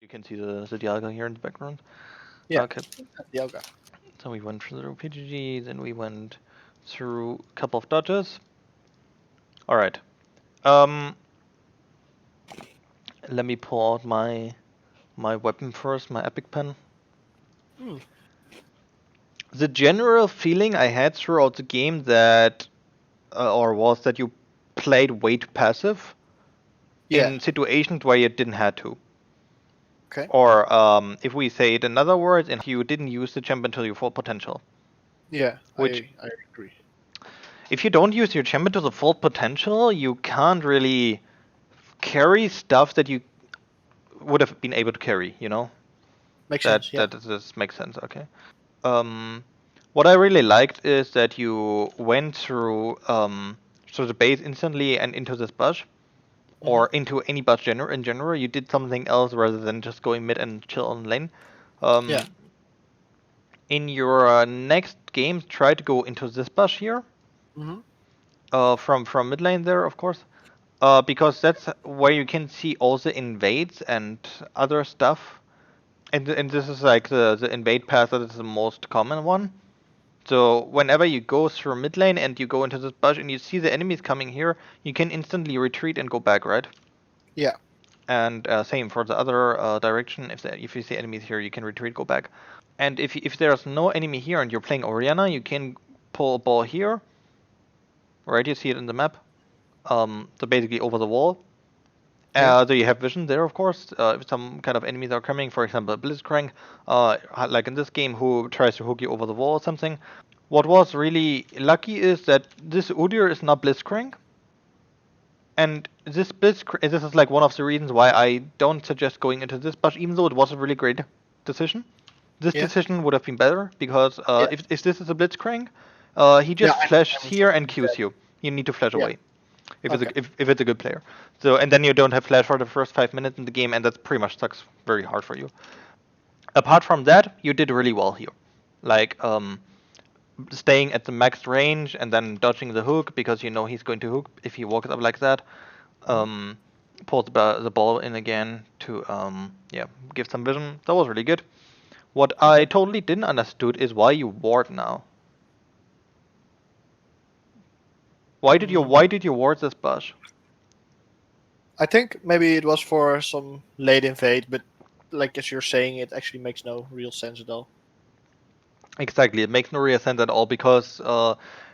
can see the Dialga here in the background. Yeah, Okay. Dialga. So we went through the PGG, then we went through a couple of dodges. All right. Um, let me pull out my weapon first, my epic pen. Hmm. The general feeling I had throughout the game was that you played way too passive Yeah. in situations where you didn't have to. Okay. Or if we say it in other words, and you didn't use the champion to your full potential. Yeah, Which, I agree. if you don't use your champion to the full potential, you can't really carry stuff that you would have been able to carry. You know, Makes that sense. Yeah. that this makes sense. Okay. Um, what I really liked is that you went through the base instantly and into this bush, Hmm. or into any bush in general. You did something else rather than just going mid and chill on lane. Yeah. Um, in your next game, try to go into this bush here, Hmm. from mid lane there, of course, because that's where you can see all the invades and other stuff. And this is like the invade path that is the most common one. So whenever you go through mid lane and you go into this bush and you see the enemies coming here, you can instantly retreat and go back, right? Yeah. And same for the other direction. If you see enemies here, you can retreat, go back. And if there's no enemy here and you're playing Orianna, you can pull a ball here, right? You see it in the map. So basically over the wall. Yeah. So you have vision there, of course. If some kind of enemies are coming, for example, a Blitzcrank, like in this game, who tries to hook you over the wall or something. What was really lucky is that this Udyr is not Blitzcrank, and this is like one of the reasons why I don't suggest going into this bush, even though it was a really great decision. This Yeah. decision would have been better because Yeah. if this is a Blitzcrank, he Yeah. just flashes I'm here and thinking Qs that. you. You need to flash Yeah. away Okay. if it's a good player. So and then you don't have flash for the first 5 minutes in the game, and that pretty much sucks very hard for you. Apart from that, you did really well here, like staying at the max range and then dodging the hook because you know he's going to hook if he walks up like that. Hmm. Um, pull the ball in again to give some vision. That was really good. What I Okay. totally didn't understood is why you ward now. Mm. Why did you ward this bush? I think maybe it was for some late invade, but like as you're saying, it actually makes no real sense at all. Exactly, it makes no real sense at all because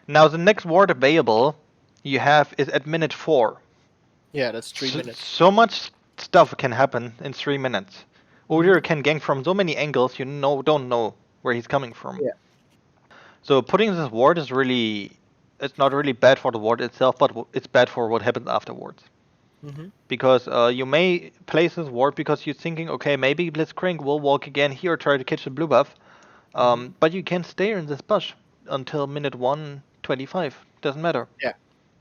now the next ward available you have is at minute 4. Yeah, that's 3 minutes. So much stuff can happen in 3 minutes. Hmm. Udyr can gank from so many angles you don't know where he's coming from. Yeah. So putting this ward is really, it's not really bad for the ward itself, but it's bad for what happens afterwards. Hmm. Because you may place this ward because you're thinking, okay, maybe Blitzcrank will walk again here, try to catch the blue buff. Hmm. But you can stay in this bush until minute 125. Doesn't matter, Yeah.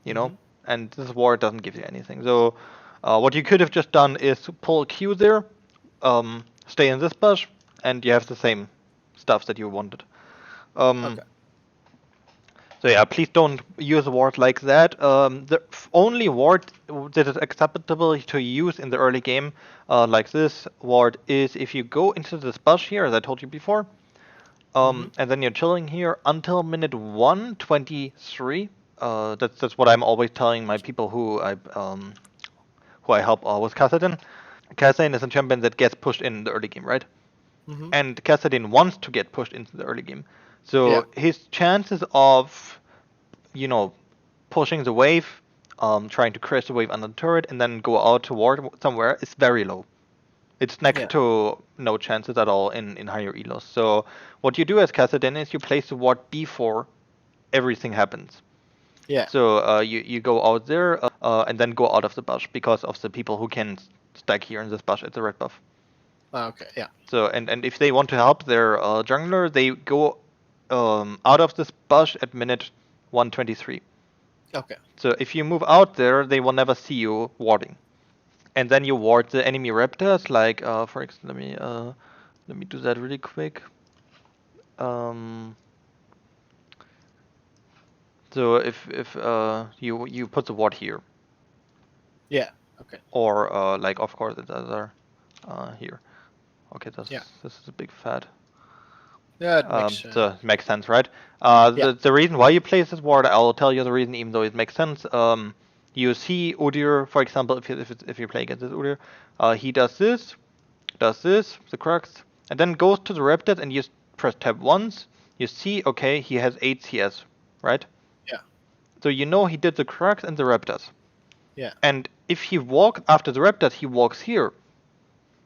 you know? Hmm. And this ward doesn't give you anything. So what you could have just done is pull a Q there, stay in this bush, and you have the same stuff that you wanted. Um, Okay. so yeah, please don't use a ward like that. The only ward that is acceptable to use in the early game, like this ward, is if you go into this bush here, as I told you before, Hmm. and then you're chilling here until minute 123. That's what I'm always telling my people who I help with Kassadin. Kassadin is a champion that gets pushed in the early game, right? Hmm. And Kassadin wants to get pushed into the early game. Yeah. So his chances of, you know, pushing the wave, trying to crash the wave under the turret, and then go out toward somewhere is very low. It's next Yeah. to no chances at all in higher elos. So what you do as Kassadin is you place the ward before everything happens. Yeah. So you go out there and then go out of the bush because of the people who can stack here in this bush at the red buff. Okay. Yeah. So and if they want to help their jungler, they go out of this bush at minute 123. Okay. So if you move out there, they will never see you warding. And then you ward the enemy raptors, like for example, let me do that really quick. Um, so if you put the ward here, Yeah. Okay. or like of course it's other here. Okay, Yeah. this is a big fat. Yeah, it makes. So it makes sense, right? Yeah. The reason why you place this ward, I'll tell you the reason, even though it makes sense. You see Udyr, for example, if you play against this Udyr, he does this, the crux, and then goes to the Raptors, and you press tab once. You see, okay, he has 8 CS, right? Yeah. So you know he did the crux and the Raptors. Yeah. And if he walks after the Raptors, he walks here.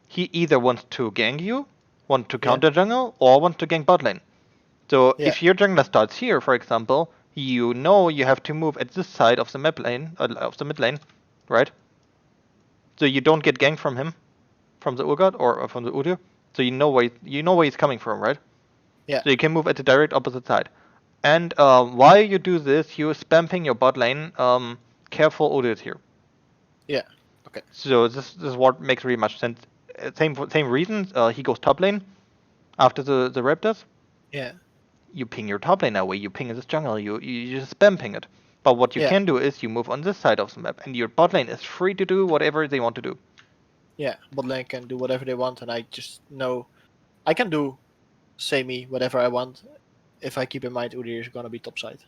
He either wants to gank you, want to Yeah. counter jungle, or wants to gank bot lane. So Yeah. if your jungler starts here, for example, you know you have to move at this side of the map lane, of the mid lane, right? So you don't get ganked from him, from the Urgot or from the Udyr. So you know where he's coming from, right? Yeah. So you can move at the direct opposite side. And while you do this, you're spamming your bot lane. Careful Udyr here. Yeah. Okay. So this is what makes really much sense. Same reasons. He goes top lane after the Raptors. Yeah. You ping your top lane away, you ping this jungle, you just spam ping it. But what you Yeah. can do is you move on this side of the map, and your bot lane is free to do whatever they want to do. Yeah. Bot lane can do whatever they want, and I just know I can do samey whatever I want if I keep in mind Udyr is gonna be top side.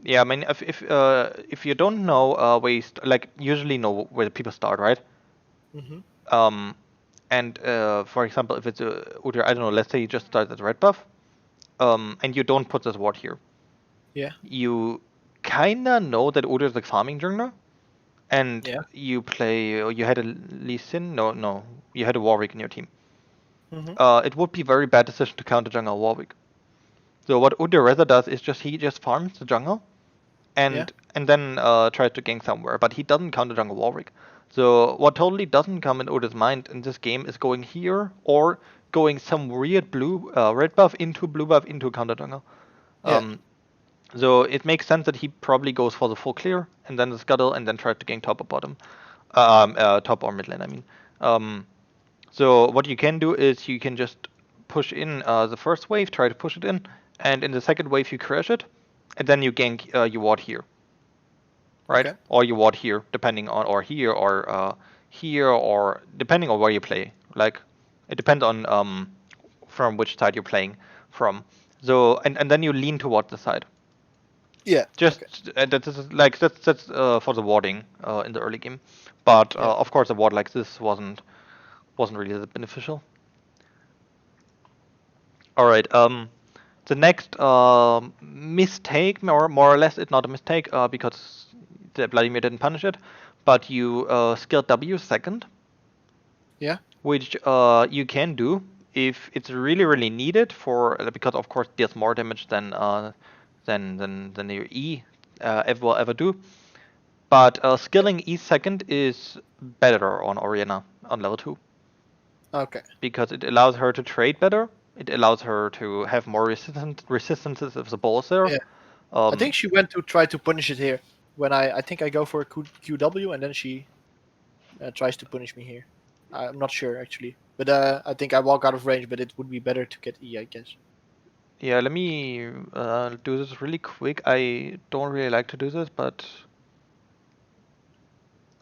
Yeah, I mean, if you don't know where like usually know where the people start, right? Mm-hmm. Um, and for example, if it's a Udyr, I don't know, let's say you just start at red buff, and you don't put this ward here, Yeah. you kinda know that Udyr is like farming jungler, and Yeah. you had a Lee Sin, no, you had a Warwick in your team. Mm-hmm. It would be a very bad decision to counter jungle Warwick. So what Udyr does is he just farms the jungle Yeah. and then tries to gank somewhere, but he doesn't counter jungle Warwick. So what totally doesn't come in Udyr's mind in this game is going here or going some weird red buff into blue buff into counter jungle. Yeah. Um, so it makes sense that he probably goes for the full clear and then the scuttle and then tries to gank top or bottom, top or mid lane. I mean. Um, So what you can do is you can just push in the first wave, try to push it in, and in the second wave you crash it, and then you gank your ward here, right? Okay. Or you ward here, depending on, or here, or depending on where you play. Like it depends on from which side you're playing from. So and then you lean toward the side. Yeah. Okay. Just that's for the warding in the early game, but Yeah. of course a ward like this wasn't really that beneficial. All right. The next mistake, more or less, it's not a mistake because Vladimir didn't punish it, but you skilled W second, Yeah. which you can do if it's really needed for because of course it deals more damage than your E ever will ever do. But skilling E second is better on Orianna on level 2 Okay. because it allows her to trade better. It allows her to have more resistances if the ball is there. Yeah. I Um, think she went to try to punish it here. When I think I go for a QW and then she tries to punish me here. I'm not sure actually, but I think I walk out of range. But it would be better to get E, I guess. yeah, let me do this really quick. I don't really like to do this, but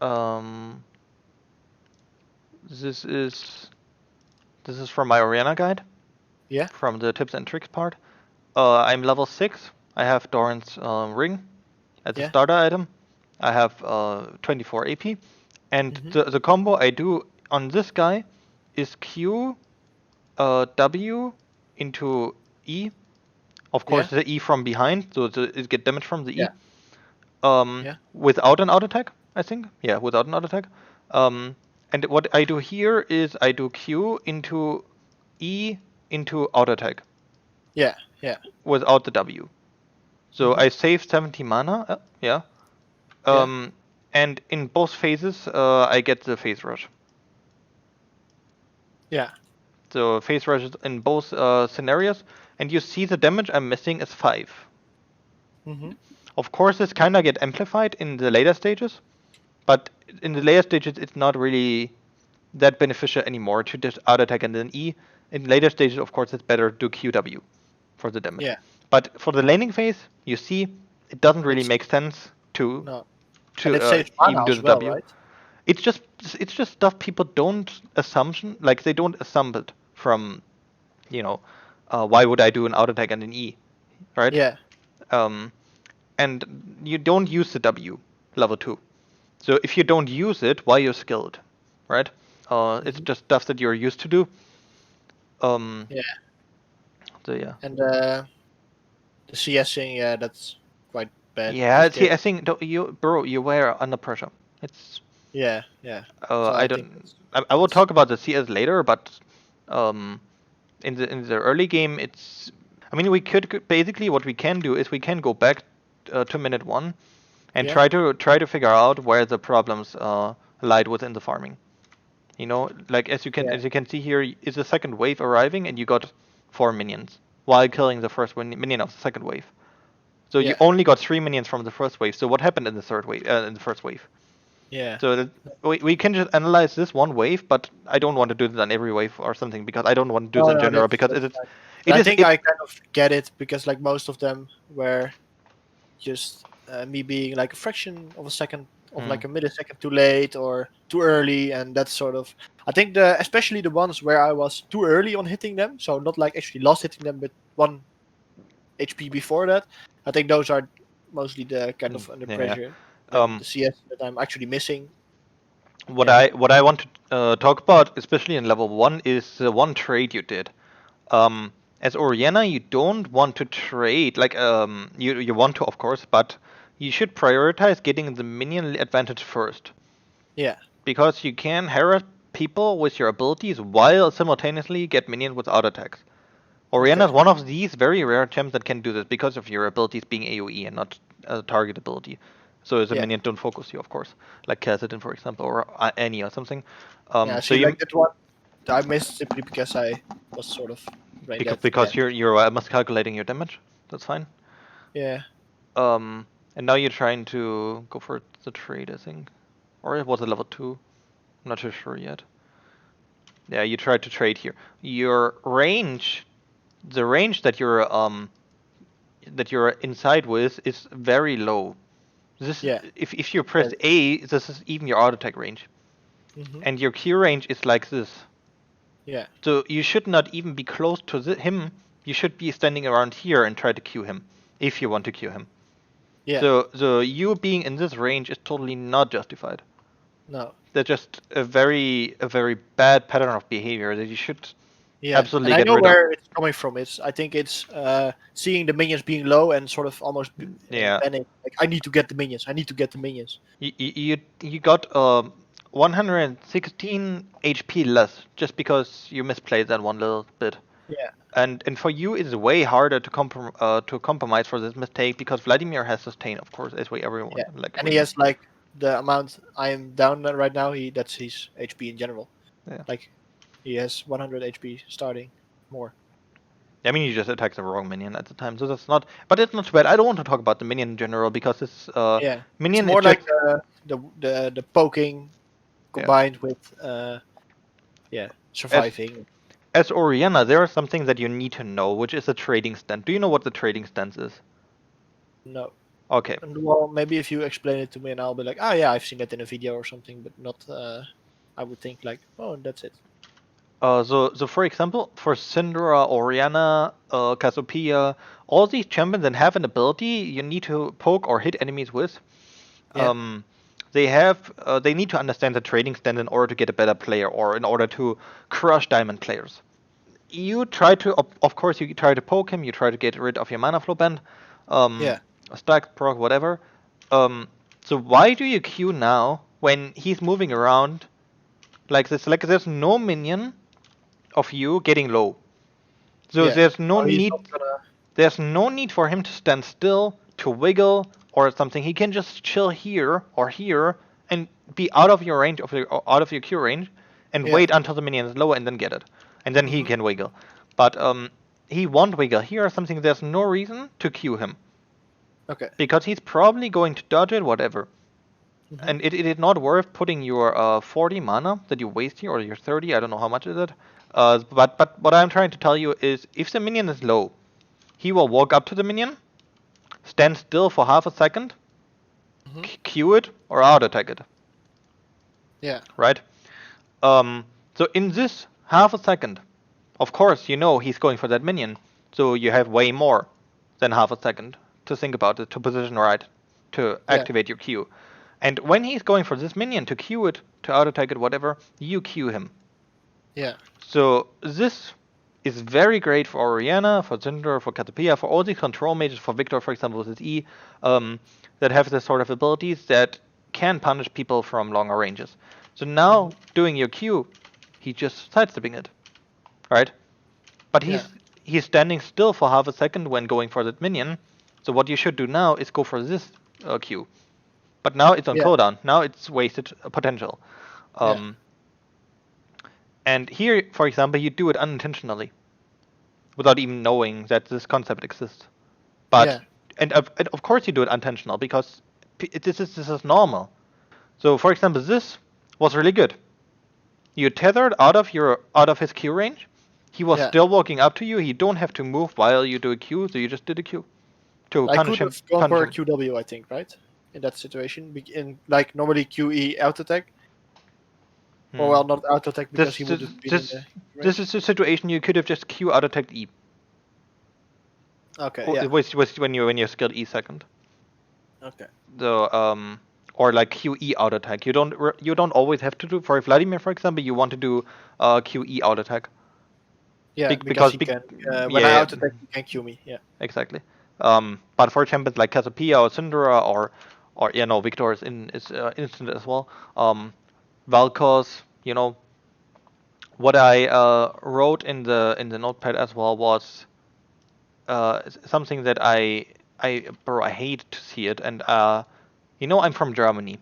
um, this is this is from my Orianna guide, Yeah. from the tips and tricks part. I'm level 6. I have Doran's ring as a Yeah. starter item. I have 24 AP, and Mm-hmm. the combo I do on this guy is Q W into E. Of Yeah. course, the E from behind, so it get damage from the Yeah. E. Yeah. Without an auto attack, I think. Yeah, without an auto attack. Um, and what I do here is I do Q into E into auto attack Yeah. Yeah. without the W. So Mm-hmm. I save 70 mana. Yeah. Yeah. Um, and in both phases, I get the phase rush. Yeah. So phase rush is in both scenarios, and you see the damage I'm missing is 5. Mm-hmm. Of course, this kind of get amplified in the later stages, but in the later stages, it's not really that beneficial anymore to just auto attack and then E. In later stages, of course, it's better to do QW for the damage. Yeah. But for the laning phase, you see, it doesn't really It's make sense to no, and to it saves even mana do as the well, W. right? It's just it's just stuff people don't assumption like they don't assume it from you know why would I do an auto attack and an E, right? Yeah. Um, and you don't use the W level 2. So if you don't use it, why you're skilled, right? It's Hmm. just stuff that you're used to do. Um, Yeah. so yeah. And the CS thing, yeah, that's quite bad Yeah, because see, they. I think you, bro, you were under pressure. It's, Yeah, yeah. So I I think don't, I will it's talk about the CS later, but, um, in the early game, it's, I mean, we could basically what we can do is we can go back to minute one and yeah, try to figure out where the problems lied within the farming. You know, like yeah, as you can see here, is the second wave arriving, and you got 4 minions while killing the first minion of the second wave. So you yeah, only got 3 minions from the first wave. So what happened in the third wave? In the first wave. yeah. So we can just analyze this one wave, but I don't want to do this on every wave or something because I don't want to do No, this in no, general because that's fine. But it I is think it. I kind of get it because like most of them were just me being like a fraction of a second of Hmm. like a millisecond too late or too early, and that's sort of. I think the especially the ones where I was too early on hitting them, so not like actually lost hitting them, but 1 HP before that. I think those are mostly the kind of under Yeah. pressure, like Um. the CS that I'm actually missing. What Yeah, I want to talk about, especially in level one, is the one trade you did. As Orianna, you don't want to trade like you want to of course, but you should prioritize getting the minion advantage first yeah, because you can harass people with your abilities while simultaneously get minions with auto attacks. Orianna okay, is one of these very rare champs that can do this because of your abilities being AoE and not a target ability. So as a yeah, minion don't focus you, of course, like Kassadin for example, or Annie or something. yeah. So See, you like that one, I missed simply because I was sort of brain dead. because Again. you're miscalculating your damage. That's fine. Yeah, And now you're trying to go for the trade, I think, or it was a level 2. I'm not too sure yet. Yeah, you tried to trade here. Your range, the range that you're inside with is very low. This yeah, if you yeah. press A, this is even your auto attack range, Hmm. and your Q range is like this. Yeah, So you should not even be close to him. You should be standing around here and try to Q him, if you want to Q him. yeah. So you being in this range is totally not justified. No. That's just a very bad pattern of behavior that you should Yeah, and absolutely I get know rid of. where it's coming from. It's I think it's seeing the minions being low and sort of almost Yeah, panic. Like I need to get the minions. I need to get the minions. you got 116 HP less just because you misplayed that one little bit. Yeah, And for you, it's way harder to compromise for this mistake because Vladimir has sustain, of course, as we everyone yeah, like and he we know. has like the amount I am down at right now. That's his HP in general. Yeah. Like he has 100 HP starting more. I mean, you just attacked the wrong minion at the time, so that's not. But it's not too bad. I don't want to talk about the minion in general because this Yeah, it's minion is more just like the poking yeah. combined with yeah As surviving. as Orianna, there are some things that you need to know, which is a trading stance. Do you know what the trading stance is? No, Okay. and well maybe if you explain it to me and I'll be like, oh yeah, I've seen that in a video or something, but not. I would think like, oh, that's it. So for example, for Syndra, Orianna, Cassiopeia, all these champions that have an ability you need to poke or hit enemies with, Yeah, um, they need to understand the trading stand in order to get a better player or in order to crush diamond players. You try to, of course, you try to poke him. You try to get rid of your mana flow band, yeah, stack proc, whatever. Um, so why do you queue now when he's moving around like this? Like there's no minion of you getting low. So yeah. there's no So he's not need gonna. there's no need for him to stand still, to wiggle or something. He can just chill here or here and be out of your range of out of your Q range and Yeah. wait until the minion is low and then get it. And then he Hmm. can wiggle. But he won't wiggle here or something. There's no reason to Q him Okay. because he's probably going to dodge it, whatever. Hmm. And it is not worth putting your 40 mana that you waste here, or your 30, I don't know how much is it. But what I'm trying to tell you is if the minion is low, he will walk up to the minion, stand still for half a second, Hmm. Q it, or auto attack it. Yeah. right? So in this half a second, of course, you know he's going for that minion, so you have way more than half a second to think about it, to position right, to Yeah. activate your Q. And when he's going for this minion to Q it, to auto attack it, whatever, you Q him. Yeah. So this is very great for Orianna, for Cinder, for Catapia, for all these control mages, for Victor, for example, with his E, that have this sort of abilities that can punish people from longer ranges. So now, doing your Q, he's just sidestepping it, right? But Yeah. he's standing still for half a second when going for that minion. So what you should do now is go for this Q. But now it's on Yeah. cooldown. Now it's wasted potential. Yeah. Um, and here, for example, you do it unintentionally, without even knowing that this concept exists. But Yeah. and of course you do it unintentional because this is normal. So for example, this was really good. You tethered out of his Q range. He was Yeah. still walking up to you. He don't have to move while you do a Q, so you just did a Q to I punish could him. have gone Punish for a him. QW, I think, right? In that situation, in like normally QE auto attack, or Hmm. well, not auto attack because This he would this have been in this the this range. is a situation you could have just Q out attacked E. Okay. It Yeah. was when you skilled E second. Okay. The or like QE auto attack. You don't always have to do for Vladimir, for example. You want to do QE auto attack Yeah, because because he can. When I yeah, auto attack, he can Q me. Yeah. exactly. But for example, like Cassiopeia or Syndra or Victor is instant as well. Valkos, what I wrote in the notepad as well was something that I hate to see it, and I'm from Germany,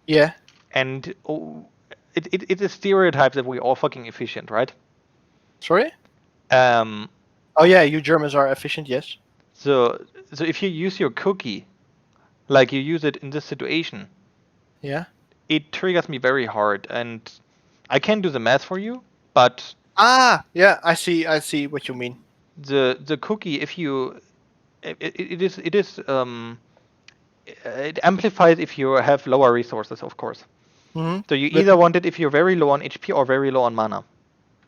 Yeah. and it's a stereotype that we're all fucking efficient, right? Sorry. Um, Oh yeah, you Germans are efficient. Yes. so so if you use your cookie like you use it in this situation, Yeah. it triggers me very hard, and I can do the math for you, but Ah. Yeah. I see. I see what you mean. the cookie, if you it amplifies if you have lower resources, of course. So you But either want it if you're very low on HP or very low on mana.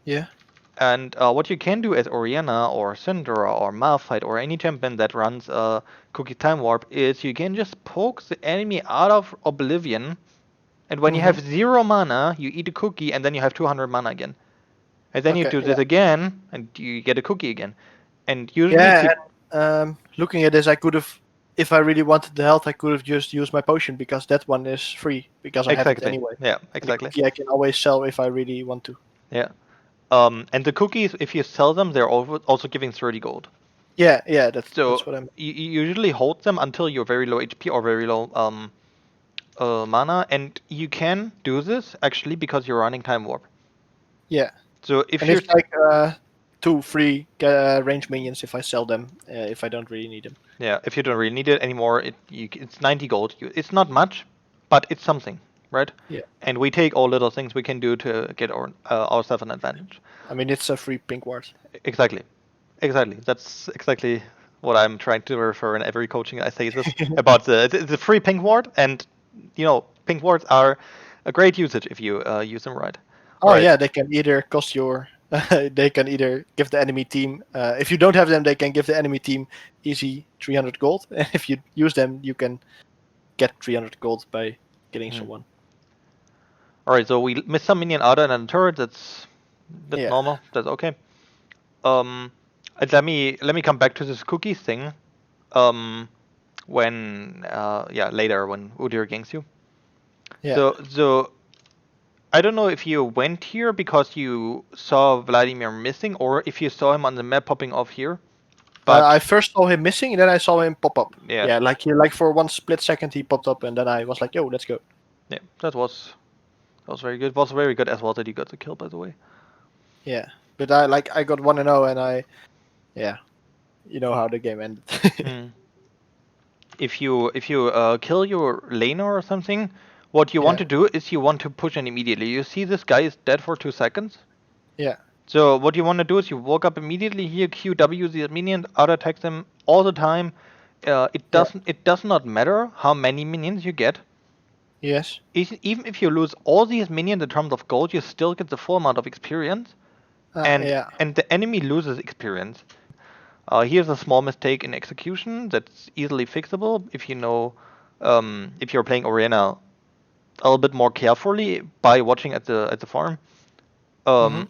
yeah. And what you can do as Orianna or Syndra or Malphite or any champion that runs a Cookie Time Warp is you can just poke the enemy out of Oblivion, and when you have 0 mana, you eat a cookie, and then you have 200 mana again. And then you Okay. do Yeah. this again, and you get a cookie again. And usually, Yeah. And looking at this, I could have, if I really wanted the health, I could have just used my potion because that one is free because I have it exactly, anyway. yeah, And the exactly, cookie I can always sell if I really want to. yeah. And the cookies, if you sell them, they're also giving 30 gold. Yeah. Yeah. That's So what I'm. you usually hold them until you're very low HP or very low mana, and you can do this actually because you're running Time Warp. Yeah. So if And you're it's like 2 free range minions if I sell them if I don't really need them. yeah, if you don't really need it anymore, it's 90 gold. It's not much, but it's something, right? Yeah. And we take all little things we can do to get ourselves an advantage. I mean, it's a free pink ward. Exactly, exactly. That's exactly what I'm trying to refer in every coaching. I say this about the free pink ward, and pink wards are a great usage if you use them right. All Oh right. yeah, they can either cost your. They can either give the enemy team. If you don't have them, they can give the enemy team easy 300 gold. And if you use them, you can get 300 gold by killing Hmm. someone. All right. So we missed some minion out and a turret. That's Yeah. normal. That's okay. And let me come back to this cookies thing. Um, when later when Udyr ganks you. Yeah. So I don't know if you went here because you saw Vladimir missing, or if you saw him on the map popping off here. I But first saw him missing, and then I saw him pop up. yeah, Yeah, like for one split second he popped up, and then I was like, "Yo, let's go." yeah, that was very good. Was very good as well that you got the kill, by the way. Yeah, but I got 1-0, and yeah, you know how the game ended. Hmm. If you kill your laner or something, what you want Yeah, to do is you want to push in immediately. You see this guy is dead for 2 seconds. yeah, So what you want to do is you walk up immediately here, QW the minion, auto attack them all the time. It yeah, does not matter how many minions you get. Yes. Even if you lose all these minions in terms of gold, you still get the full amount of experience, and Yeah. the enemy loses experience. Here's a small mistake in execution that's easily fixable if you know, if you're playing Orianna a little bit more carefully by watching at the farm. Mm-hmm. Um,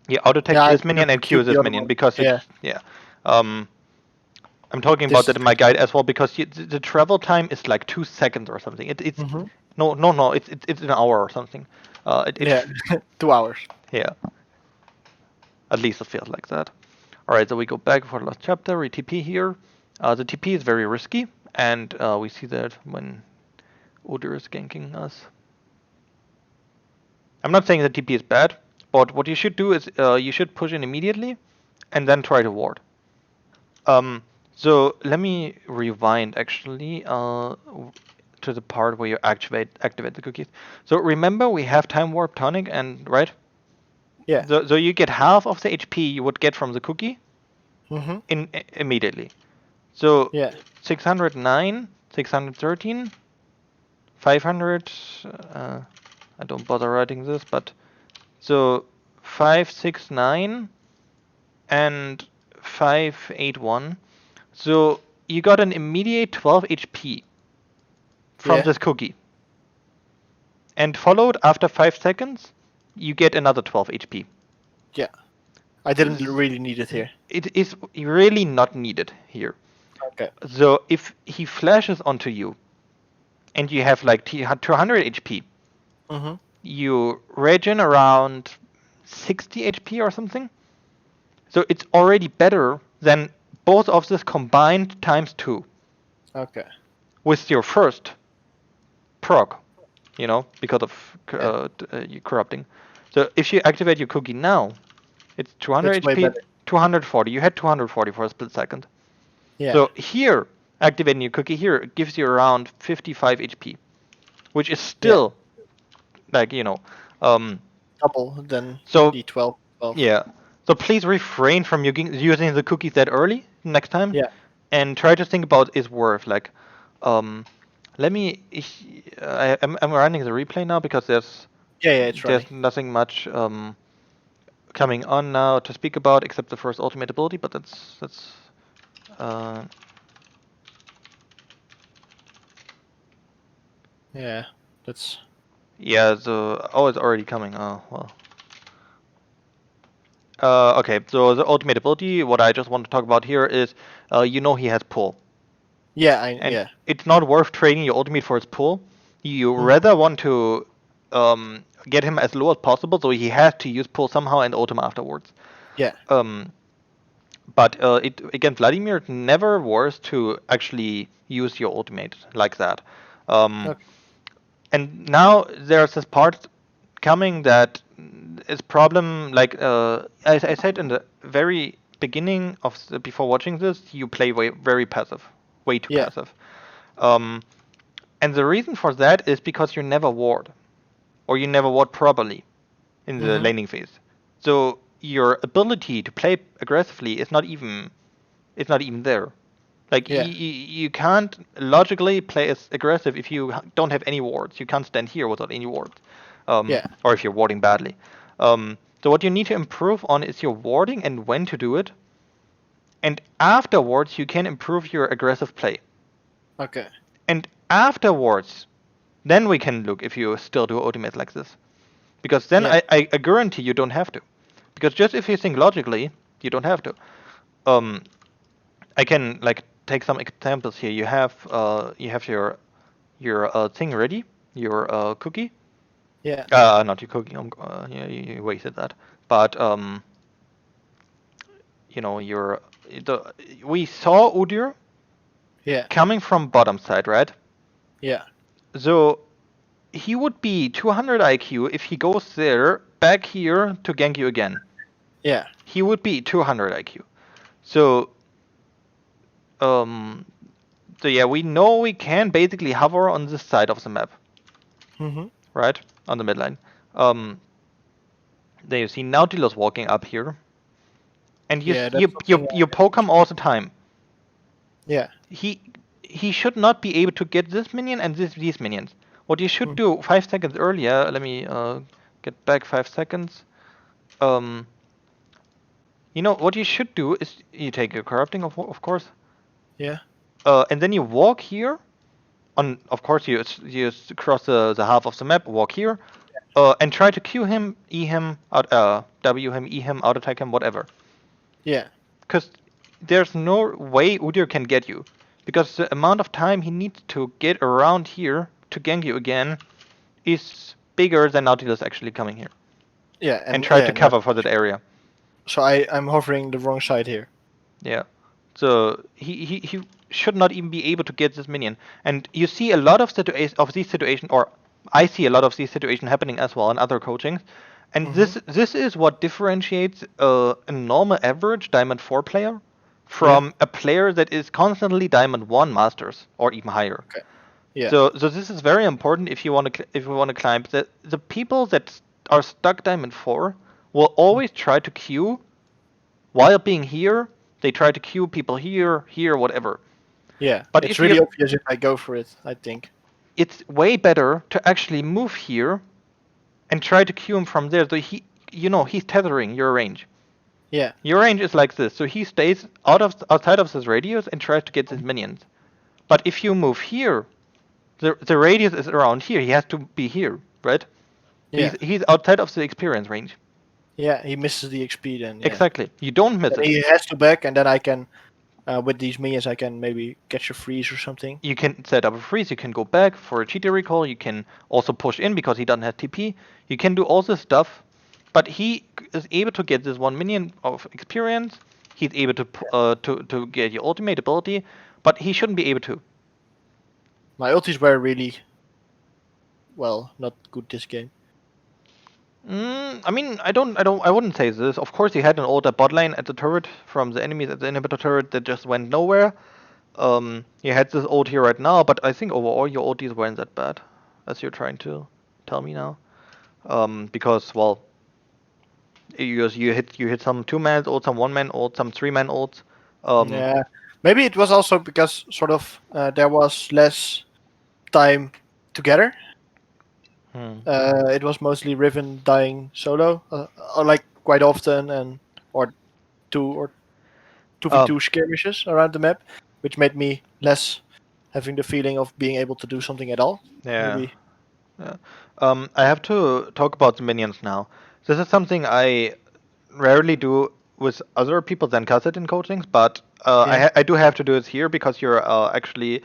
yeah, auto attack Yeah, I this forgot minion to and Q keep the this other minion one. because Yeah. it's yeah. Um, I'm talking about This that is in my tricky. guide as well because the travel time is like 2 seconds or something. It's Mm-hmm. no, it's an hour or something. Yeah. 2 hours. Yeah, at least it feels like that. All right, so we go back for the last chapter. We TP here. The TP is very risky, and we see that when Udyr is ganking us. I'm not saying that TP is bad, but what you should do is you should push in immediately, and then try to ward. Um, so let me rewind actually to the part where you activate the cookies. So remember we have time warp tonic and right. Yeah. So you get half of the HP you would get from the cookie Mm-hmm. in immediately. So Yeah. 609, 613, 500. Uh, I don't bother writing this, but so 569 and 581. So you got an immediate 12 HP from Yeah. this cookie. And followed after 5 seconds, you get another 12 HP. Yeah. I didn't really need it here. It is really not needed here. Okay. So if he flashes onto you and you have like 200 HP, Mm-hmm. you regen around 60 HP or something. So it's already better than both of this combined times 2 Okay. with your first proc, because of Yeah. you corrupting. So if you activate your cookie now, it's 200 It's way HP, better. 240. You had 240 for a split second. Yeah. So here, activating your cookie here gives you around 55 HP, which is Yeah. still like um. Double than So the 12. 12. yeah. So please refrain from using the cookies that early next time, Yeah. and try to think about its worth. Like, let me. I'm running the replay now because Yeah. Yeah. It's running. there's nothing much coming on now to speak about except the first ultimate ability, but that's uh, Yeah. That's. yeah. It's already coming. Oh well. Okay, so the ultimate ability, what I just want to talk about here is, he has pull, Yeah. and Yeah. it's not worth trading your ultimate for his pull. You Mm-hmm. rather want to get him as low as possible, so he has to use pull somehow and ult him afterwards. Yeah. Um, but it against Vladimir, it's never worth to actually use your ultimate like that. Um, Okay. and now there's this part coming that is problem like I said in the very beginning of before watching this, you play very passive, way too Yeah. passive. Um, and the reason for that is because you never ward, or you never ward properly in the Mm-hmm. laning phase. So your ability to play aggressively is not even there. Like Yeah. you can't logically play as aggressive if you don't have any wards. You can't stand here without any wards, Yeah. or if you're warding badly. So what you need to improve on is your warding and when to do it. And afterwards, you can improve your aggressive play. Okay. And afterwards, then we can look if you still do ultimates like this. Because then Yeah. I guarantee you don't have to. Because just if you think logically, you don't have to. Um, I can like take some examples here. You have your thing ready, your cookie. Yeah. Not your cookie. Yeah, you wasted that. But your the we saw Udyr Yeah. coming from bottom side, right? Yeah. So he would be 200 IQ if he goes there back here to gank you again. Yeah. He would be 200 IQ. So um, so yeah, we know we can basically hover on this side of the map, Mm-hmm. right? On the midline. Um, there you see Nautilus walking up here, and you Yeah. you That's you, something. you poke him all the time. Yeah. He he should not be able to get this minion and these minions. What you should do 5 seconds earlier. Let me get back 5 seconds. Um, what you should do is you take a corrupting, of course. Yeah. And then you walk here. Of course, you cross the half of the map, walk here, and try to Q him, E him, W him, E him, out attack him, whatever. Yeah. Because there's no way Udyr can get you. Because the amount of time he needs to get around here to gank you again is bigger than Nautilus actually coming here Yeah. and And try yeah. to cover for that area. So I'm hovering the wrong side here. Yeah. So he should not even be able to get this minion. And you see a lot of these situations, or I see a lot of these situations happening as well in other coachings. And this is what differentiates a normal average Diamond 4 player from a player that is constantly Diamond 1 Masters or even higher. Okay. Yeah. So this is very important if you want to climb. The people that are stuck Diamond 4 will always try to queue while being here. They try to queue people here, whatever. Yeah. But It's if really you, obvious if I go for it, I think. it's way better to actually move here and try to queue him from there. So he's tethering your range. Yeah. Your range is like this, so he stays outside of this radius and tries to get his minions. But if you move here, the radius is around here. He has to be here, right? Yeah. He's outside of the experience range. Yeah. He misses the XP then. Yeah. Exactly. You don't miss Then it. he has to back, and then I can, with these minions, I can maybe catch a freeze or something. You can set up a freeze. You can go back for a cheater recall. You can also push in because he doesn't have TP. You can do all this stuff, but he is able to get this 1 minion of experience. He's able to get your ultimate ability, but he shouldn't be able to. My ultis were really, well, not good this game. I mean, I wouldn't say this. Of course, he had an ult at bot lane at the turret from the enemies at the inhibitor turret that just went nowhere. You had this ult here right now, but I think overall your ultis weren't that bad, as you're trying to tell me now. Because well, you hit some 2-man ults, some 1-man ults, some 3-man ults. Yeah, maybe it was also because sort of there was less time together. It was mostly Riven dying solo, or like quite often, or 2v2 skirmishes around the map, which made me less having the feeling of being able to do something at all. Yeah. Maybe. Yeah. I have to talk about the minions now. This is something I rarely do with other people than Kasset in coachings, but I do have to do it here because you're actually,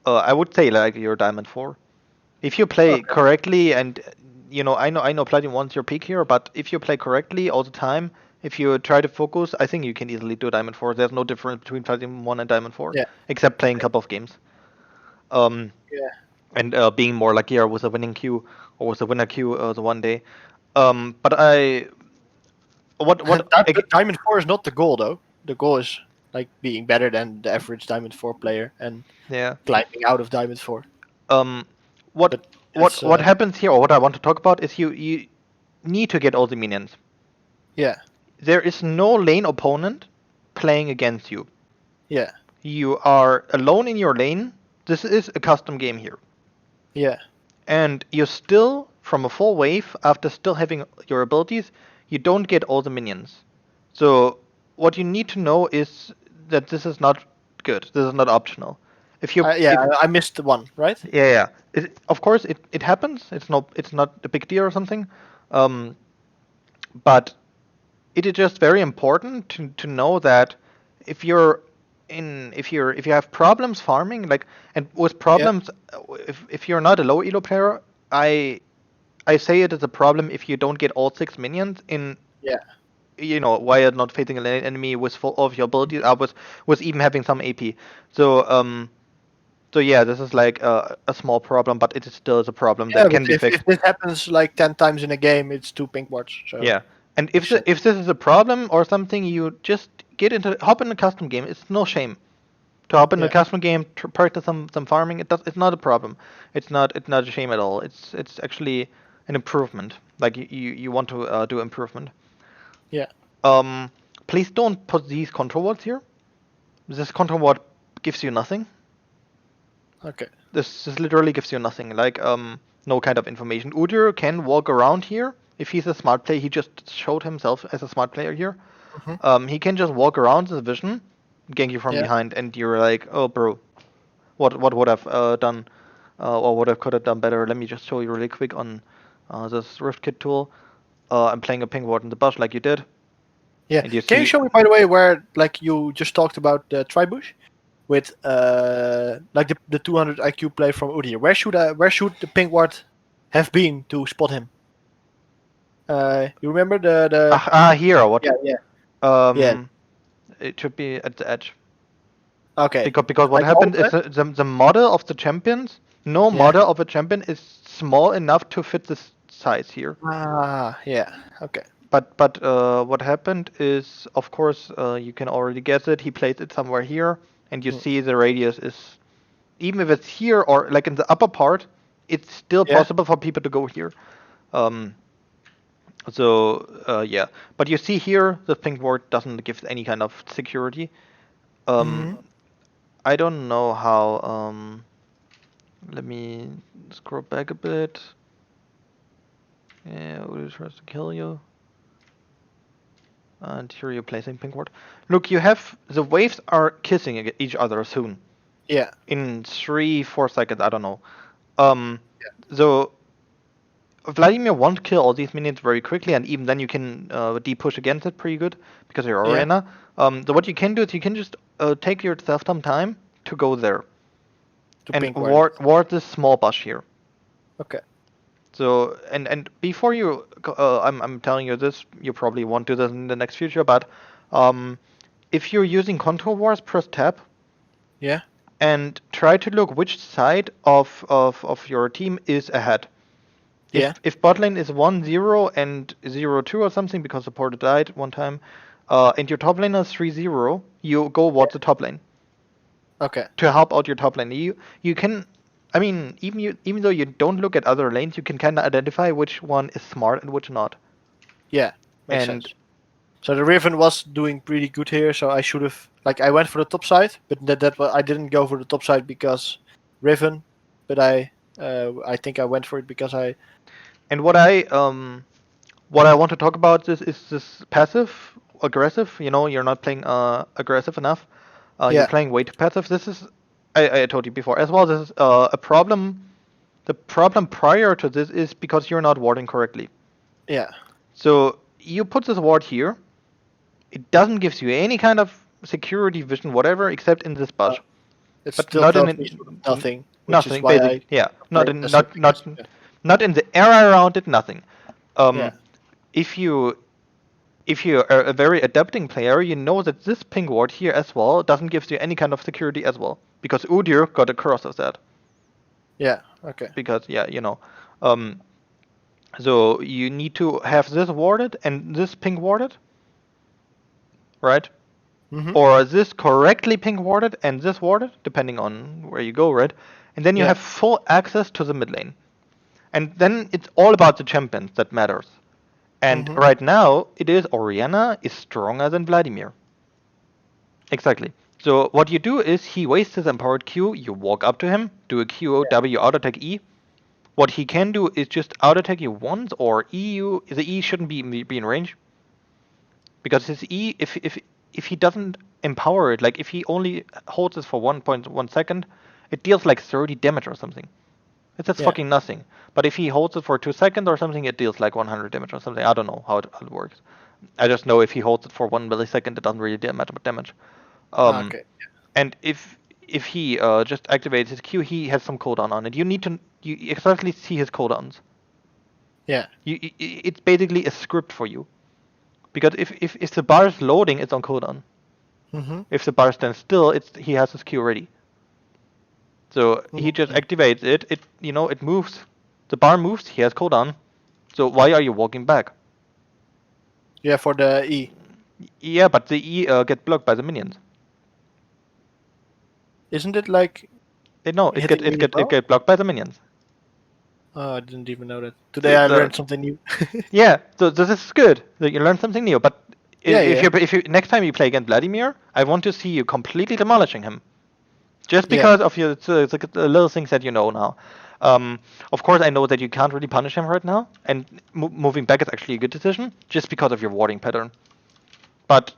I would say like you're Diamond 4. If you play correctly, and I know Platinum wants your peak here, but if you play correctly all the time, if you try to focus, I think you can easily do Diamond 4. There's no difference between Platinum 1 and Diamond 4, Yeah. except playing a couple of games. Yeah. And being more luckier with a winning queue or with a winner queue the one day. But Diamond 4 is not the goal though. The goal is like being better than the average Diamond 4 player and yeah. climbing out of Diamond 4. What happens here, or what I want to talk about, is you need to get all the minions. Yeah. There is no lane opponent playing against you. Yeah. You are alone in your lane. This is a custom game here. Yeah. And you're still, from a full wave, after still having your abilities, you don't get all the minions. So what you need to know is that this is not good. This is not optional. I missed one, right? Yeah. Of course, it happens. It's not a big deal or something. But it is just very important to know that if you have problems farming, like, and with problems, if you're not a low elo player, I say it is a problem if you don't get all 6 minions in. Yeah. While not facing an enemy with full of your abilities, with even having some AP. So yeah, this is like a small problem, but it is still a problem that can be fixed. If this happens like 10 times in a game, it's 2 pink wards. So yeah, and if this is a problem or something, you just hop in a custom game. It's no shame to hop in a custom game, to practice some farming. It's not a problem. It's not a shame at all. It's actually an improvement. Like you want to do improvement. Yeah. Please don't put these control wards here. This control ward gives you nothing. Okay. This literally gives you nothing, like no kind of information. Udyr can walk around here if he's a smart player. He just showed himself as a smart player here. Hmm. He can just walk around the vision, gank you from Yeah. behind, and you're like, oh, bro, what would I've done, or what I could have done better? Let me just show you really quick on this Rift Kit tool. I'm playing a pink ward in the bush like you did, Yeah. and you Can you see. show me, by the way, where like you just talked about the Tribush with like the 200 IQ play from Udyr? Where should the pink ward have been to spot him? You remember the Here or what? yeah, yeah, yeah. Um, it should be at the edge. Okay. Because what Like all happened the is time? the model of the champions, no Yeah. model of a champion is small enough to fit this size here. Ah, yeah. Okay. But what happened is, of course, you can already guess it. He placed it somewhere here, and you Mm. see the radius is, even if it's here or like in the upper part, it's still Yeah. possible for people to go here. Um, yeah, but you see here the pink ward doesn't give any kind of security. Hmm. I don't know how. Let me scroll back a bit. Yeah, Uru tries to kill you. And here you're placing pink ward. Look, you have the waves are kissing each other soon. Yeah. In 3-4 seconds, I don't know. Um, so Vladimir won't kill all these minions very quickly, and even then you can de-push against it pretty good because you're Yeah. Orianna. So what you can do is you can just take yourself some time to go there To and pink ward. ward this small bush here. Okay. So and before you, I'm telling you this, you probably won't do this in the next future, but um, if you're using control wars, press tab Yeah. and try to look which side of your team is ahead. Yeah. If bot lane is 1-0 and 0-2 or something because the porter died one time, and your top lane is 3-0, you go watch the top lane Okay. to help out your top lane. You can, I mean, even though you don't look at other lanes, you can kind of identify which one is smart and which not. Yeah. Makes And sense. So the Riven was doing pretty good here, so I should have like I went for the top side, but I didn't go for the top side because Riven, but I think I went for it because I and what I want to talk about is this passive aggressive. You know, you're not playing aggressive enough. You're yeah, playing way too passive. This is I told you before as well. This is a problem. The problem prior to this is because you're not warding correctly. yeah, So you put this ward here. It doesn't give you any kind of security vision, whatever, except in this uh, bush. it But still not tells me sort of in nothing, which is nothing. why Basically, I yeah, not played in passive because yeah, not in the area around it. Nothing. yeah, Um, if you if you are a very adapting player, you know that this ping ward here as well doesn't give you any kind of security as well because Udyr got a cross of that. yeah, okay, Because yeah, um, so you need to have this warded and this ping warded, right? mm-hmm, Or this correctly ping warded and this warded, depending on where you go, right? And then you yeah, have full access to the mid lane. And then it's all about the champions that matters. And mm-hmm, right now, it is Orianna is stronger than Vladimir. Exactly. So what you do is he wastes his empowered Q, you walk up to him, do a Q, yeah, W, auto attack E. What he can do is just auto attack you once or EU. The E shouldn't be in range. Because his E, if he doesn't empower it, like if he only holds this for 1.1 second, it deals like 30 damage or something. It's just yeah, fucking nothing. But if he holds it for 2 seconds or something, it deals like 100 damage or something. I don't know how it works. I just know if he holds it for 1 millisecond, it doesn't really do much damage. Um, okay, and if he just activates his Q, he has some cooldown on it. You exactly see his cooldowns. yeah, It's basically a script for you. Because if the bar is loading, it's on cooldown. mm-hmm, If the bar stands still, he has his Q ready. So he just mm-hmm. activates it. It moves. The bar moves. He has cooldown. So why are you walking back? Yeah, for the E, Yeah, but the E get blocked by the minions. isn't it like No, hitting me as it well? get blocked by the minions. Oh, I didn't even know that. Today I The learned something new. Yeah, so this is good. That you learn something new. But Yeah, yeah, if you next time you play against Vladimir, I want to see you completely demolishing him. Just Yeah. because of your the little things that you know now. Of course, I know that you can't really punish him right now, and moving back is actually a good decision, just because of your warding pattern. But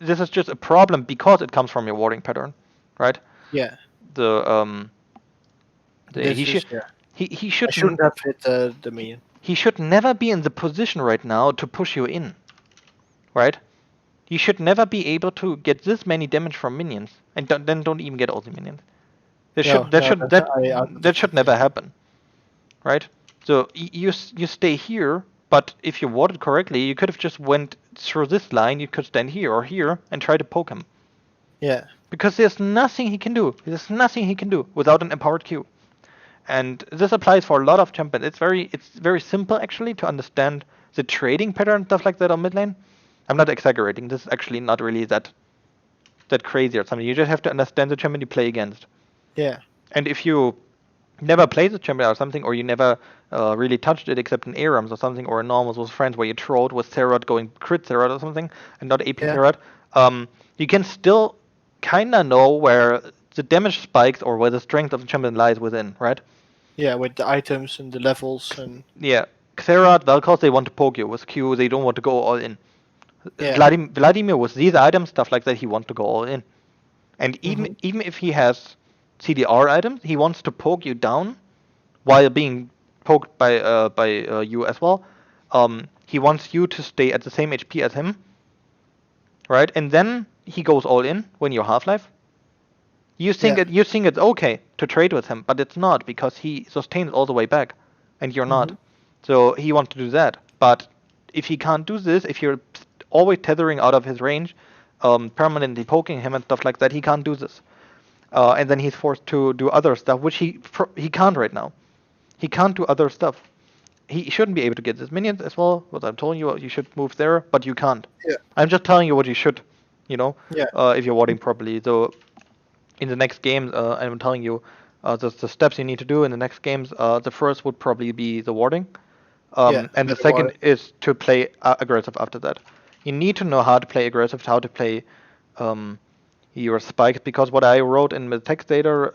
this is just a problem because it comes from your warding pattern, right? Yeah. The This he is should yeah. he I should shouldn't have hit the minion. he should never be in the position right now to push you in, right? He should never be able to get this many damage from minions, and then don't even get all the minions. That No, should that no, should that I that should completely never agree. happen, right? So you stay here, but if you warded correctly, you could have just went through this line. You could stand here or here and try to poke him, Yeah. because there's nothing he can do. There's nothing he can do without an empowered Q. And this applies for a lot of champions. It's very simple actually to understand the trading pattern and stuff like that on mid lane. I'm not exaggerating. This is actually not really that crazy or something. You just have to understand the champion you play against. Yeah. And if you never played the champion or something, or you never really touched it except in ARAMs or something, or in normals with friends where you trolled with Serot going crit Serot or something, and not AP Yeah. Serot, you can still kinda know where the damage spikes or where the strength of the champion lies within, right? Yeah, with the items and the levels and Yeah, Xerath, Vel'Koz, they want to poke you with Q. They don't want to go all in. yeah. Vladimir with these items, stuff like that, he wants to go all in. And even Hmm. even if he has CDR items, he wants to poke you down while being poked by you as well. He wants you to stay at the same HP as him, right? And then he goes all in when you're Half Life. Yeah. You think it's okay to trade with him, but it's not because he sustains all the way back, and you're not. Hmm. So he wants to do that. But if he can't do this, if you're always tethering out of his range, permanently poking him and stuff like that, he can't do this. And then he's forced to do other stuff, which he can't right now. He can't do other stuff. He shouldn't be able to get his minions as well. What I'm telling you, you should move there, but you can't. Yeah. I'm just telling you what you should, you know, Yeah. if you're warding properly. So in the next games, I'm telling you the steps you need to do in the next games. The first would probably be the warding, Yeah. and the Better second water. is to play aggressive after that. You need to know how to play aggressive, how to play um, your spikes, because what I wrote in the text data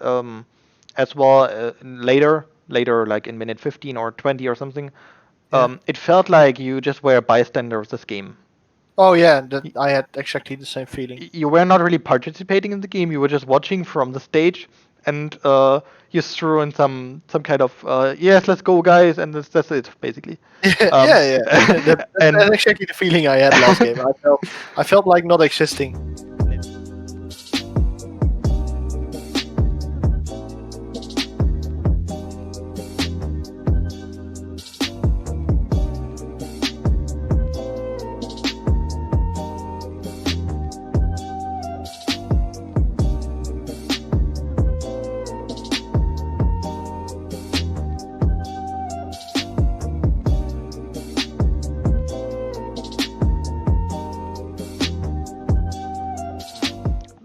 as well later, like in minute 15 or 20 or something, Yeah. it felt like you just were a bystander of this game. Oh yeah, that I had exactly the same feeling. You were not really participating in the game. You were just watching from the stage, and you threw in some kind of yes, let's go, guys, and that's it basically. Yeah, Um, yeah. That's and exactly the feeling I had last game. I felt like not existing.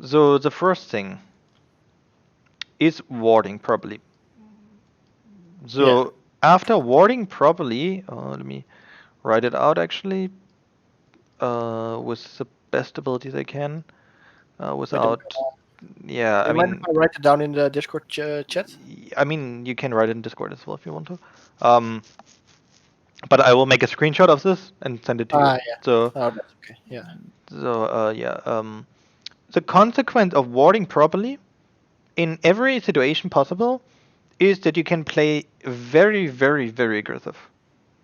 so the first thing is warding properly. Yeah. So after warding properly, let me write it out actually with the best abilities I can, With the, without. Yeah, you mind if I write it down in the Discord chat? I mean, you can write it in Discord as well if you want to. Um, but I will make a screenshot of this and send it to you. Ah, yeah. So, Oh, that's okay. Yeah. yeah. The consequence of warding properly in every situation possible is that you can play very, very, very aggressive.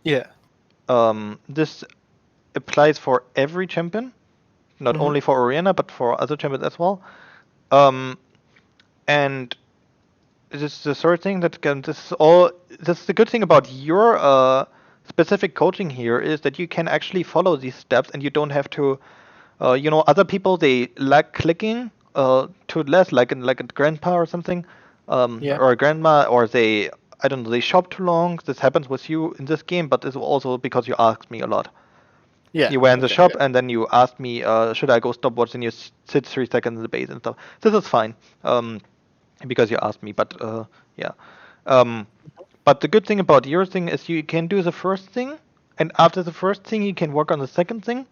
Yeah. This applies for every champion, not Hmm. only for Orianna, but for other champions as well. Um, and this is the third thing that can. This is all. This is the good thing about your specific coaching here is that you can actually follow these steps, and you don't have to. Other people they lack clicking to less, like a grandpa or something, Yeah. or a grandma, or they. I don't know. They shop too long. This happens with you in this game, but it's also because you asked me a lot. Yeah. You were in the Okay. shop and then you asked me, should I go stop watching you sit 3 seconds in the base and stuff. This is fine, because you asked me. But yeah, um, but the good thing about your thing is you can do the first thing, and after the first thing you can work on the second thing,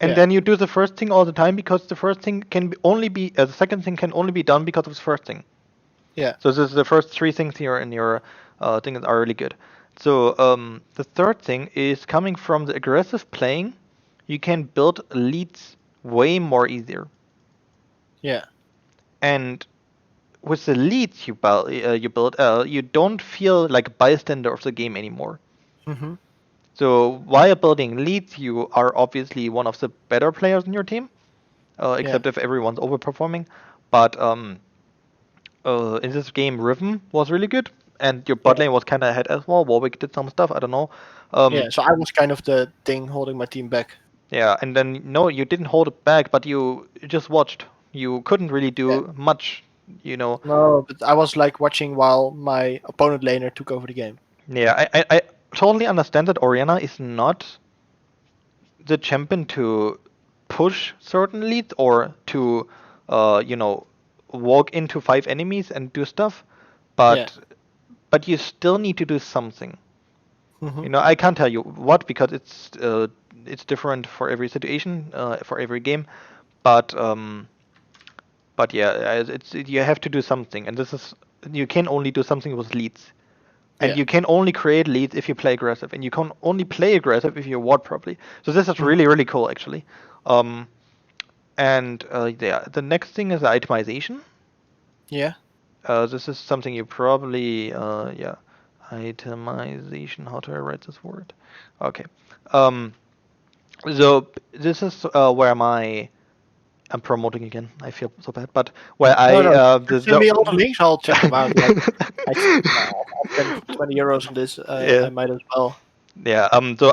And Yeah. then you do the first thing all the time because the first thing can only be the second thing can only be done because of the first thing. Yeah. So this is the first three things here in your thing that are really good. So the third thing is coming from the aggressive playing, you can build leads way more easier. Yeah. And with the leads you build, you don't feel like a bystander of the game anymore. Mm-hmm. So while building leads, you are obviously one of the better players in your team, Yeah. except if everyone's overperforming. But in this game, Riven was really good, and your bot Yeah. lane was kind of ahead as well. Warwick did some stuff, I don't know. Yeah. So I was kind of the thing holding my team back. Yeah, and then no, you didn't hold it back, but you just watched. You couldn't really Yeah. do much, you know. No, but I was like watching while my opponent laner took over the game. Yeah, I totally understand that Orianna is not the champion to push certain leads or to, you know, walk into five enemies and do stuff, Yeah. but you still need to do something. Mm-hmm. You know, I can't tell you what because it's different for every situation, for every game, but yeah, it's you have to do something, and this is you can only do something with leads, and Yeah. you can only create leads if you play aggressive, and you can only play aggressive if you ward properly. So this is Mm-hmm. really cool actually. Um, and yeah, the next thing is itemization. Yeah. This is something you probably yeah, itemization. How do I write this word? Okay. Um, so this is where my I'm promoting again. I feel so bad, but where No, I no. the, Just send me all the the links. I'll check them out. Like, I spent 20 euros on this. yeah. I might as well. Yeah, so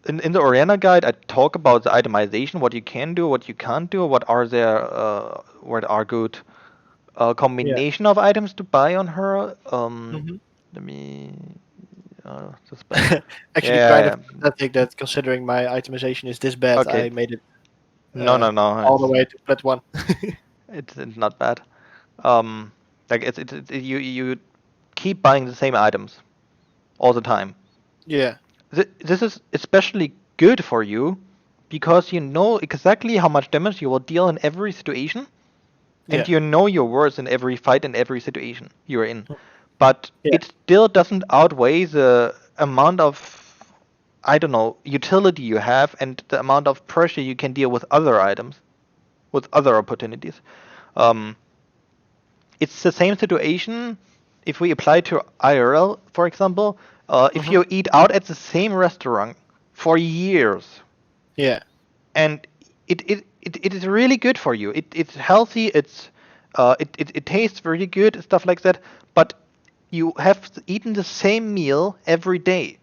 in the Orianna guide I talk about the itemization, what you can do, what you can't do, what are good Yeah. combination of items to buy on her. Mm-hmm. Let me that's bad. Actually, kind Yeah, of pathetic that considering my itemization is this bad, okay. I made it No, no, no, all the way to plat one. it's not bad. Um, like you keep buying the same items all the time. Yeah. This is especially good for you because you know exactly how much damage you will deal in every situation, and Yeah. you know your worth in every fight and every situation you're in. But Yeah. it still doesn't outweigh the amount of, I don't know, utility you have and the amount of pressure you can deal with other items, with other opportunities. Um, it's the same situation if we apply to IRL, for example. If Mm-hmm. you eat out at the same restaurant for years, Yeah. and it is really good for you. It's healthy. It tastes really good, stuff like that. But you have eaten the same meal every day.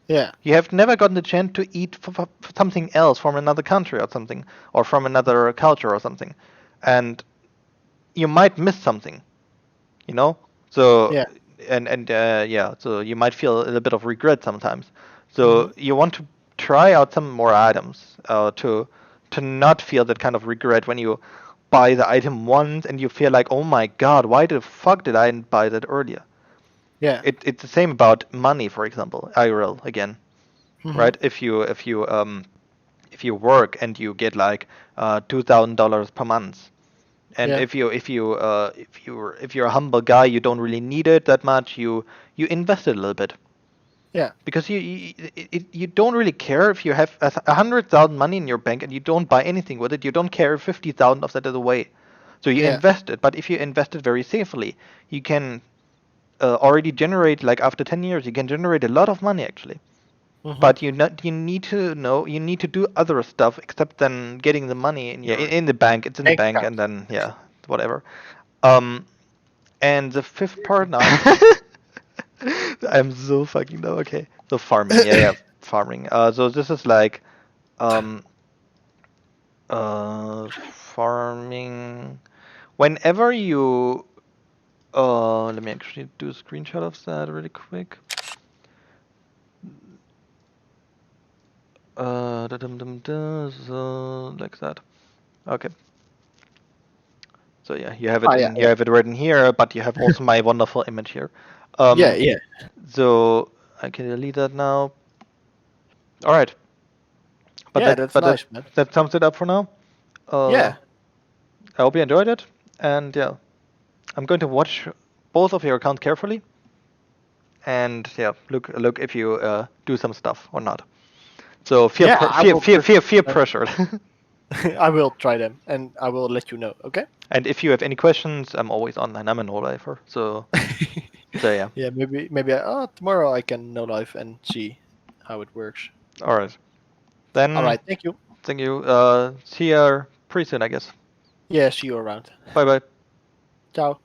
Yeah. You have never gotten the chance to eat for something else from another country or something, or from another culture or something, and you might miss something. You know. So Yeah. and yeah, so you might feel a little bit of regret sometimes. Mm-hmm. So you want to try out some more items to not feel that kind of regret when you buy the item once and you feel like, oh my god, why the fuck did I not buy that earlier? Yeah. It's the same about money, for example, IRL again, Mm-hmm. right? If you work and you get like $2,000 per month, and Yeah. if you're a humble guy, you don't really need it that much. You invest it a little bit Yeah. because you don't really care if you have 100,000 money in your bank and you don't buy anything with it. You don't care if 50,000 of that is away. So you Yeah. invest it, but if you invest it very safely, you can already generate like after 10 years, you can generate a lot of money actually. Mm-hmm. But you need to know you need to do other stuff except then getting the money in your in the bank. It's in the Bank bank, account. and then yeah, whatever. Um, and the fifth part now, I'm so fucking dumb. Okay, so farming, yeah, farming. So this is like, um, farming. Whenever you, let me actually do a screenshot of that really quick. So like that. Okay. So yeah, you have it Oh yeah. in you Yeah. have it written here, but you have also my wonderful image here. Yeah. Um, Yeah. so I can delete that now. All right. But Yeah, that's nice, man. that sums it up for now. Yeah. I hope you enjoyed it, and yeah, I'm going to watch both of your accounts carefully, and yeah, look if you do some stuff or not. So Yeah, I will fear try them. pressured. I will try them, and I will let you know. Okay. And if you have any questions, I'm always online. I'm a no lifer, so yeah. Yeah, maybe tomorrow I can no life and see how it works. All right. All Then right, thank you. thank you. See you pretty soon, I guess. Yeah, see you around. Bye bye. Ciao.